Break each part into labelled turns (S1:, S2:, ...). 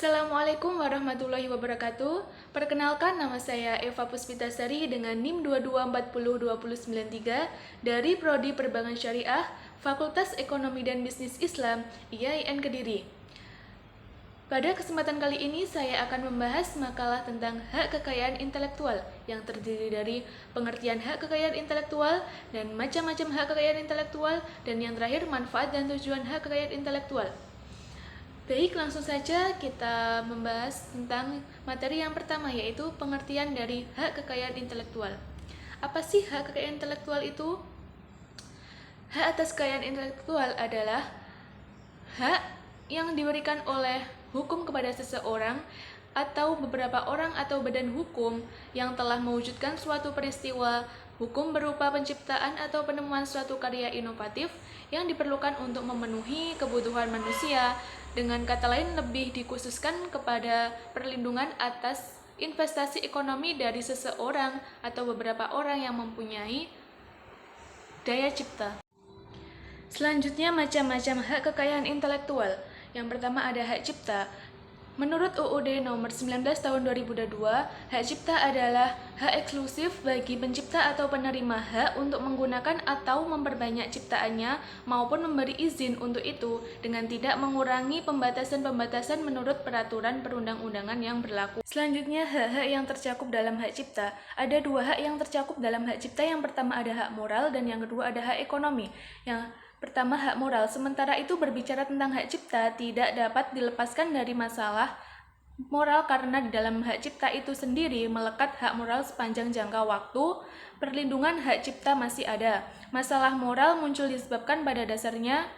S1: Assalamualaikum warahmatullahi wabarakatuh. Perkenalkan, nama saya Eva Puspitasari dengan NIM 22402093 dari Prodi Perbankan Syariah, Fakultas Ekonomi dan Bisnis Islam, IAIN Kediri. Pada kesempatan kali ini saya akan membahas makalah tentang hak kekayaan intelektual yang terdiri dari pengertian hak kekayaan intelektual dan macam-macam hak kekayaan intelektual, dan yang terakhir manfaat dan tujuan hak kekayaan intelektual. Baik, langsung saja kita membahas tentang materi yang pertama, yaitu pengertian dari hak kekayaan intelektual. Apa sih hak kekayaan intelektual itu? Hak atas kekayaan intelektual adalah hak yang diberikan oleh hukum kepada seseorang atau beberapa orang atau badan hukum yang telah mewujudkan suatu peristiwa hukum berupa penciptaan atau penemuan suatu karya inovatif yang diperlukan untuk memenuhi kebutuhan manusia. Dengan kata lain, lebih dikhususkan kepada perlindungan atas investasi ekonomi dari seseorang atau beberapa orang yang mempunyai daya cipta. Selanjutnya, macam-macam hak kekayaan intelektual. Yang pertama ada hak cipta. Menurut UUD nomor 19 tahun 2022, hak cipta adalah hak eksklusif bagi pencipta atau penerima hak untuk menggunakan atau memperbanyak ciptaannya maupun memberi izin untuk itu dengan tidak mengurangi pembatasan-pembatasan menurut peraturan perundang-undangan yang berlaku. Selanjutnya, hak-hak yang tercakup dalam hak cipta. Ada dua hak yang tercakup dalam hak cipta. Yang pertama ada hak moral dan yang kedua ada hak ekonomi. Yang pertama, hak moral. Sementara itu, berbicara tentang hak cipta tidak dapat dilepaskan dari masalah moral karena di dalam hak cipta itu sendiri melekat hak moral sepanjang jangka waktu perlindungan hak cipta masih ada. Masalah moral muncul disebabkan pada dasarnya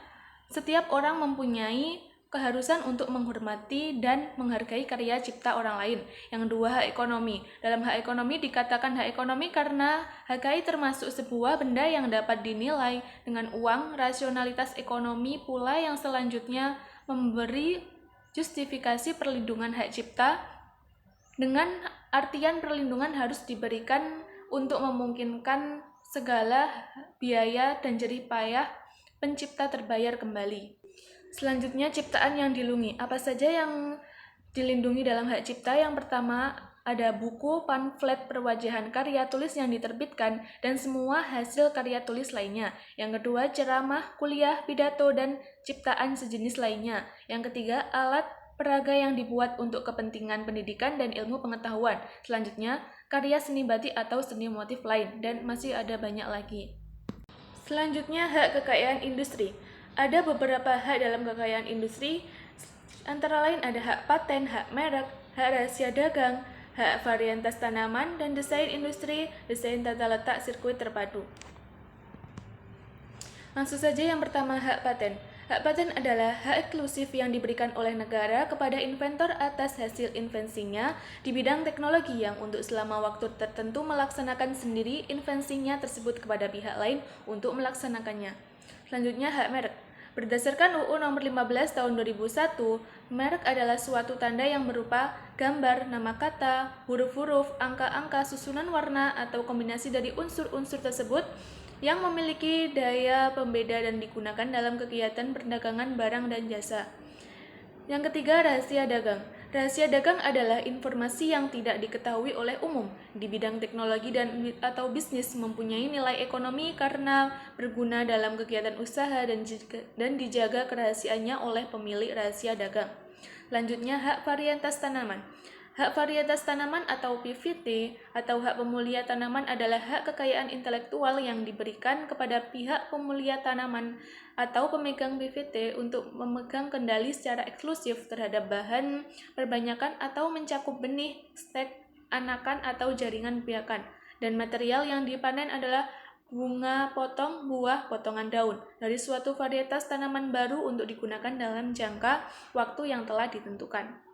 S1: setiap orang mempunyai keharusan untuk menghormati dan menghargai karya cipta orang lain. Yang kedua, hak ekonomi. Dalam hak ekonomi dikatakan hak ekonomi karena HKI termasuk sebuah benda yang dapat dinilai dengan uang. Rasionalitas ekonomi pula yang selanjutnya memberi justifikasi perlindungan hak cipta dengan artian perlindungan harus diberikan untuk memungkinkan segala biaya dan jerih payah pencipta terbayar kembali. Selanjutnya, ciptaan yang dilindungi. Apa saja yang dilindungi dalam hak cipta? Yang pertama, ada buku, pamflet, perwajahan, karya tulis yang diterbitkan, dan semua hasil karya tulis lainnya. Yang kedua, ceramah, kuliah, pidato, dan ciptaan sejenis lainnya. Yang ketiga, alat peraga yang dibuat untuk kepentingan pendidikan dan ilmu pengetahuan. Selanjutnya, karya seni batik atau seni motif lain, dan masih ada banyak lagi. Selanjutnya, hak kekayaan industri. Ada beberapa hak dalam kekayaan industri, antara lain ada hak paten, hak merek, hak rahasia dagang, hak varietas tanaman, dan desain industri, desain tata letak sirkuit terpadu. Langsung saja, yang pertama, hak paten. Hak paten adalah hak eksklusif yang diberikan oleh negara kepada inventor atas hasil invensinya di bidang teknologi yang untuk selama waktu tertentu melaksanakan sendiri invensinya tersebut kepada pihak lain untuk melaksanakannya. Selanjutnya, hak merek. Berdasarkan UU nomor 15 tahun 2001, merek adalah suatu tanda yang berupa gambar, nama kata, huruf-huruf, angka-angka, susunan warna, atau kombinasi dari unsur-unsur tersebut yang memiliki daya pembeda dan digunakan dalam kegiatan perdagangan barang dan jasa. Yang ketiga, rahasia dagang. Rahasia dagang adalah informasi yang tidak diketahui oleh umum di bidang teknologi atau bisnis, mempunyai nilai ekonomi karena berguna dalam kegiatan usaha dan dijaga kerahasiaannya oleh pemilik rahasia dagang. Selanjutnya, hak varietas tanaman. Hak varietas tanaman atau PVT atau hak pemulia tanaman adalah hak kekayaan intelektual yang diberikan kepada pihak pemulia tanaman atau pemegang PVT untuk memegang kendali secara eksklusif terhadap bahan perbanyakan atau mencakup benih, stek, anakan atau jaringan biakan, dan material yang dipanen adalah bunga potong, buah, potongan daun dari suatu varietas tanaman baru untuk digunakan dalam jangka waktu yang telah ditentukan.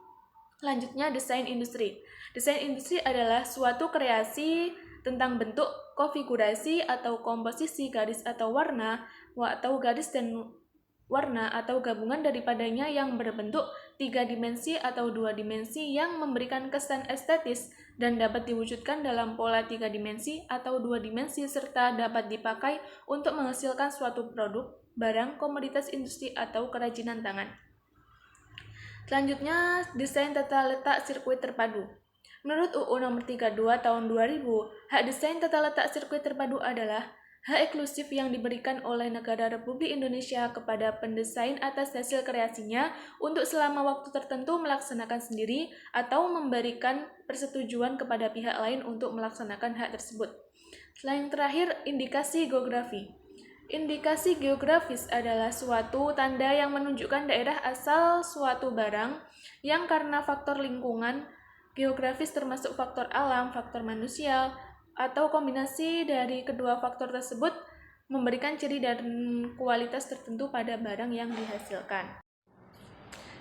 S1: Selanjutnya, desain industri. Desain industri adalah suatu kreasi tentang bentuk, konfigurasi, atau komposisi garis atau warna, atau garis dan warna, atau gabungan daripadanya yang berbentuk 3 dimensi atau 2 dimensi yang memberikan kesan estetis dan dapat diwujudkan dalam pola 3 dimensi atau 2 dimensi serta dapat dipakai untuk menghasilkan suatu produk, barang, komoditas industri, atau kerajinan tangan. Selanjutnya, desain tata letak sirkuit terpadu. Menurut UU Nomor 32 Tahun 2000, hak desain tata letak sirkuit terpadu adalah hak eksklusif yang diberikan oleh negara Republik Indonesia kepada pendesain atas hasil kreasinya untuk selama waktu tertentu melaksanakan sendiri atau memberikan persetujuan kepada pihak lain untuk melaksanakan hak tersebut. Selain terakhir, indikasi geografi. Indikasi geografis adalah suatu tanda yang menunjukkan daerah asal suatu barang yang karena faktor lingkungan, geografis termasuk faktor alam, faktor manusia, atau kombinasi dari kedua faktor tersebut memberikan ciri dan kualitas tertentu pada barang yang dihasilkan.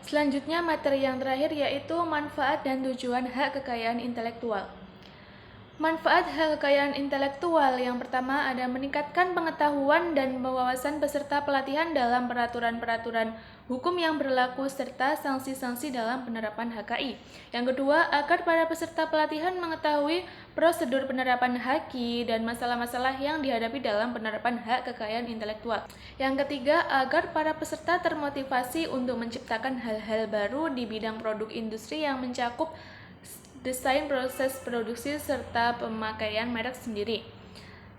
S1: Selanjutnya, materi yang terakhir yaitu manfaat dan tujuan hak kekayaan intelektual. Manfaat hak kekayaan intelektual yang pertama ada meningkatkan pengetahuan dan wawasan peserta pelatihan dalam peraturan-peraturan hukum yang berlaku serta sanksi-sanksi dalam penerapan HKI. Yang kedua, agar para peserta pelatihan mengetahui prosedur penerapan HAKI dan masalah-masalah yang dihadapi dalam penerapan hak kekayaan intelektual. Yang ketiga, agar para peserta termotivasi untuk menciptakan hal-hal baru di bidang produk industri yang mencakup desain proses produksi serta pemakaian merek sendiri.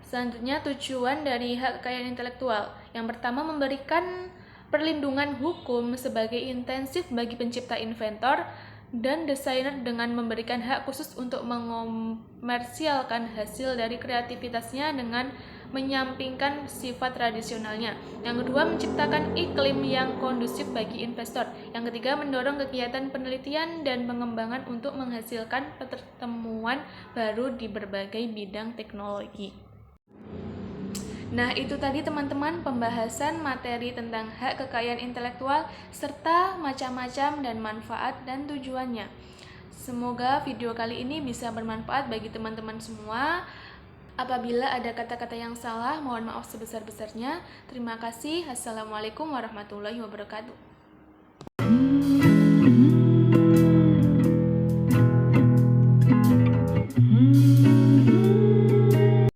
S1: Selanjutnya, tujuan dari hak kekayaan intelektual. Yang pertama, memberikan perlindungan hukum sebagai intensif bagi pencipta, inventor, dan desainer dengan memberikan hak khusus untuk mengomersialkan hasil dari kreativitasnya dengan menyampingkan sifat tradisionalnya. Yang kedua, menciptakan iklim yang kondusif bagi investor. Yang ketiga, mendorong kegiatan penelitian dan pengembangan untuk menghasilkan pertemuan baru di berbagai bidang teknologi. Nah, itu tadi teman-teman pembahasan materi tentang hak kekayaan intelektual serta macam-macam dan manfaat dan tujuannya. Semoga video kali ini bisa bermanfaat bagi teman-teman semua. Apabila ada kata-kata yang salah, mohon maaf sebesar-besarnya. Terima kasih. Assalamualaikum warahmatullahi wabarakatuh.